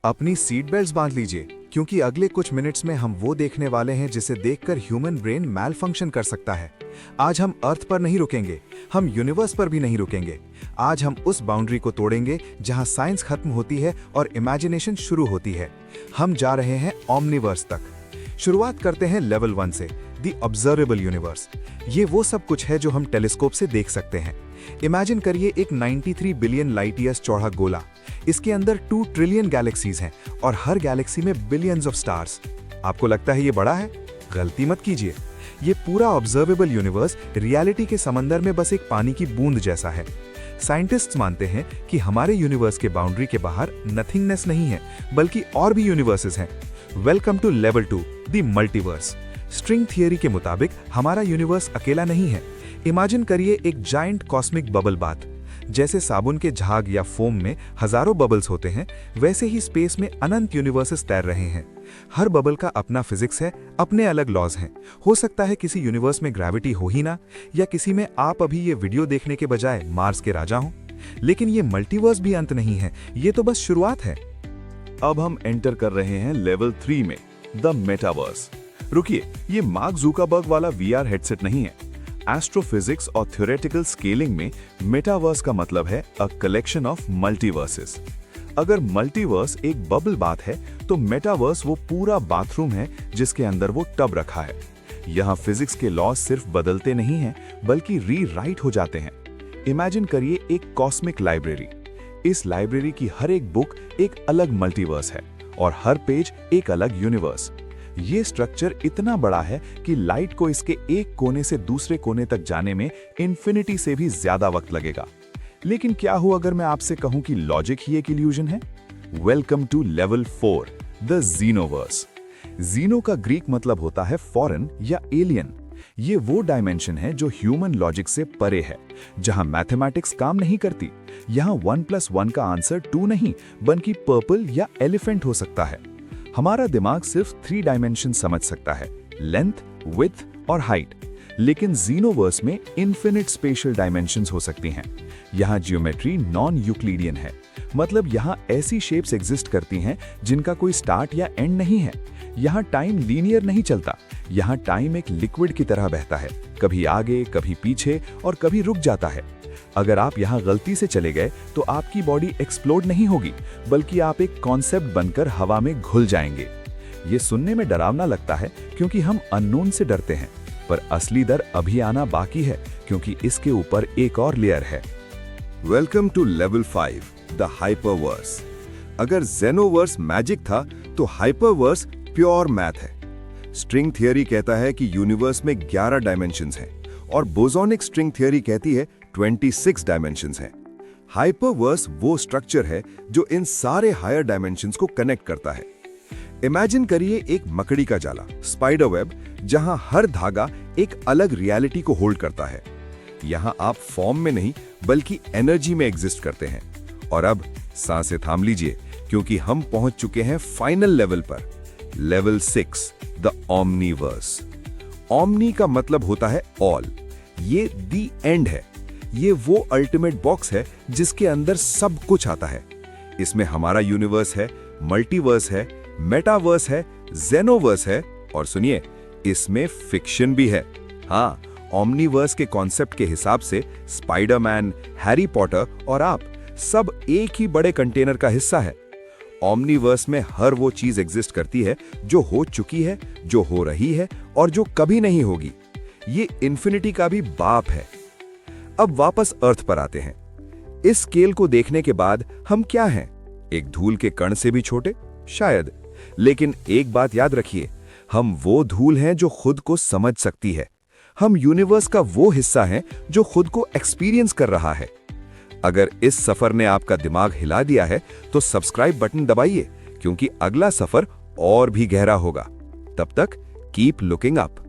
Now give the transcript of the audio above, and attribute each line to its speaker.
Speaker 1: अपनी seat belts बांध लीजिए, क्योंकि अगले कुछ मिनट्स में हम वो देखने वाले हैं जिसे देखकर ह्यूमन ब्रेन मैल फंक्शन कर सकता है। आज हम अर्थ पर नहीं रुकेंगे, हम यूनिवर्स पर भी नहीं रुकेंगे। आज हम उस बाउंड्री को तोड़ेंगे जहां साइंस खत्म होती है और इमेजिनेशन शुरू होती है। हम जा रहे हैं ओमनीवर्स तक। शुरुआत करते हैं लेवल 1 से, द ऑब्जर्वेबल यूनिवर्स। ये वो सब कुछ है जो हम टेलीस्कोप से देख सकते हैं। इमेजिन करिए एक 93 बिलियन लाइट ईयर्स चौड़ा गोला। इसके अंदर 2 ट्रिलियन गैलेक्सीज हैं और हर गैलेक्सी में बिलियंस ऑफ स्टार्स। आपको लगता है ये बड़ा है? गलती मत कीजिए। ये पूरा ऑब्जर्वेबल यूनिवर्स रियलिटी के समंदर में बस एक पानी की बूंद जैसा है। साइंटिस्ट्स मानते हैं कि हमारे यूनिवर्स के बाउंड्री के बाहर नथिंगनेस नहीं है, बल्कि और भी यूनिवर्सेस हैं। Welcome to level 2, the multiverse. String theory के मुताबिक हमारा यूनिवर्स अकेला नहीं है। इमेजिन करिए एक जायंट कॉस्मिक बबल बाथ। जैसे साबुन के झाग या फोम में हजारों बबल्स होते हैं, वैसे ही स्पेस में अनंत यूनिवर्सेस तैर रहे हैं। हर बबल का अपना फिजिक्स है, अपने अलग लॉज हैं। हो सकता है किसी यूनिवर्स में ग्रेविटी हो ही ना, या किसी में आप अभी ये वीडियो देखने के बजाय मार्स के राजा हो। लेकिन ये मल्टीवर्स भी अंत नहीं है, ये तो बस शुरुआत है।
Speaker 2: अब हम एंटर कर रहे हैं लेवल 3 में, द मेटावर्स। रुकिए, ये मार्क जुकरबर्ग वाला वीआर हेडसेट नहीं है। एस्ट्रोफिजिक्स और थ्योरेटिकल स्केलिंग में मेटावर्स का मतलब है अ कलेक्शन ऑफ मल्टीवर्सेस। अगर मल्टीवर्स एक बबल बात है, तो मेटावर्स वो पूरा बाथरूम है जिसके अंदर वो टब रखा है। यहाँ फिजिक्स के लॉ सिर्फ बदलते नहीं हैं, बल्कि रीराइट हो जाते हैं। इमेजिन करिए एक कॉस्मिक लाइब्रेरी। इस लाइब्रेरी की हर एक बुक एक अलग मल्टीवर्स है और हर पेज एक अलग यूनिवर्स। ये स्ट्रक्चर इतना बड़ा है कि लाइट को इसके एक कोने से दूसरे कोने तक जाने में इन्फिनिटी से भी ज्यादा वक्त लगेगा। लेकिन क्या हो अगर मैं आपसे कहूं कि लॉजिक ही एक इल्यूजन है? Welcome to level 4, the xenoverse. Xeno का ग्रीक मतलब होता है फॉरेन या एलियन। ये वो डायमेंशन है जो ह्यूमन लॉजिक से परे है, जहां मैथमेटिक्स काम नहीं करती। यहां 1+1 का आंसर 2 नहीं, बल्कि पर्पल या एलिफेंट हो सकता है। हमारा दिमाग सिर्फ 3 डायमेंशन समझ सकता है, लेंथ, विड्थ और हाइट। लेकिन जीनोवर्स में इन्फिनिट स्पेशल डायमेंशंस हो सकती हैं। यहाँ जियोमेट्री नॉन यूक्लिडियन है, मतलब यहाँ ऐसी शेप्स एग्जिस्ट करती हैं जिनका कोई स्टार्ट या एंड नहीं है। यहाँ टाइम लीनियर नहीं चलता। यहाँ टाइम एक लिक्विड की तरह बहता है, कभी आगे, कभी पीछे और कभी रुक जाता है। अगर आप यहाँ गलती से चले गए तो आपकी बॉडी एक्सप्लोड नहीं होगी, बल्कि आप एक कॉन्सेप्ट बनकर हवा में घुल जाएंगे। ये सुनने में डरावना लगता है क्योंकि हम अननोन से डरते हैं, पर असली डर अभी आना बाकी है, क्योंकि इसके ऊपर एक और लेयर है।
Speaker 3: Welcome to level 5, the hyperverse. अगर जेनोवर्स मैजिक था, तो हाइपरवर्स प्योर मैथ है। स्ट्रिंग थियरी कहता है कि यूनिवर्स में 11 डायमेंशंस हैं और बोसोनिक स्ट्रिंग थियरी कहती है 26 डायमेंशंस हैं। हाइपरवर्स वो स्ट्रक्चर है जो इन सारे हायर डायमेंशंस को कनेक्ट करता है। इमेजिन करिए एक मकड़ी का जाला, स्पाइडर वेब, जहां हर धागा एक अलग रियलिटी को होल्ड करता है। यहां आप फॉर्म में नहीं, बल्कि एनर्जी में एग्जिस्ट करते हैं। और अब सांसें थाम लीजिए, क्योंकि हम पहुंच चुके हैं फाइनल लेवल पर, लेवल 6, द ओमनीवर्स। ओमनी का मतलब होता है ऑल। ये दी एंड है। ये वो अल्टीमेट बॉक्स है जिसके अंदर सब कुछ आता है। इसमें हमारा यूनिवर्स है, मल्टीवर्स है, मेटावर्स है, जेनोवर्स है, और सुनिए, इसमें फिक्शन भी है। हाँ, ओमनीवर्स के कॉन्सेप्ट के हिसाब से स्पाइडरमैन, हैरी पॉटर और आप सब एक ही बड़े कंटेनर का हिस्सा है। ओमनीवर्स में हर वो चीज एग्जिस्ट करती है जो हो चुकी है, जो हो रही है और जो कभी नहीं होगी। ये इन्फिनिटी का भी बाप है। अब वापस अर्थ पर आते हैं। इस स्केल को देखने के बाद हम क्या हैं? एक धूल के कण से भी छोटे? शायद। लेकिन एक बात याद रखिए, हम वो धूल हैं जो खुद को समझ सकती है। हम यूनिवर्स का वो हिस्सा हैं जो खुद को एक्सपीरियंस कर रहा है। अगर इस सफर ने आपका दिमाग हिला दिया है, तो सब्सक्राइब बटन दबाइए, क्योंकि अगला सफर और भी गहरा होगा। तब तक कीप लुकिंग अप।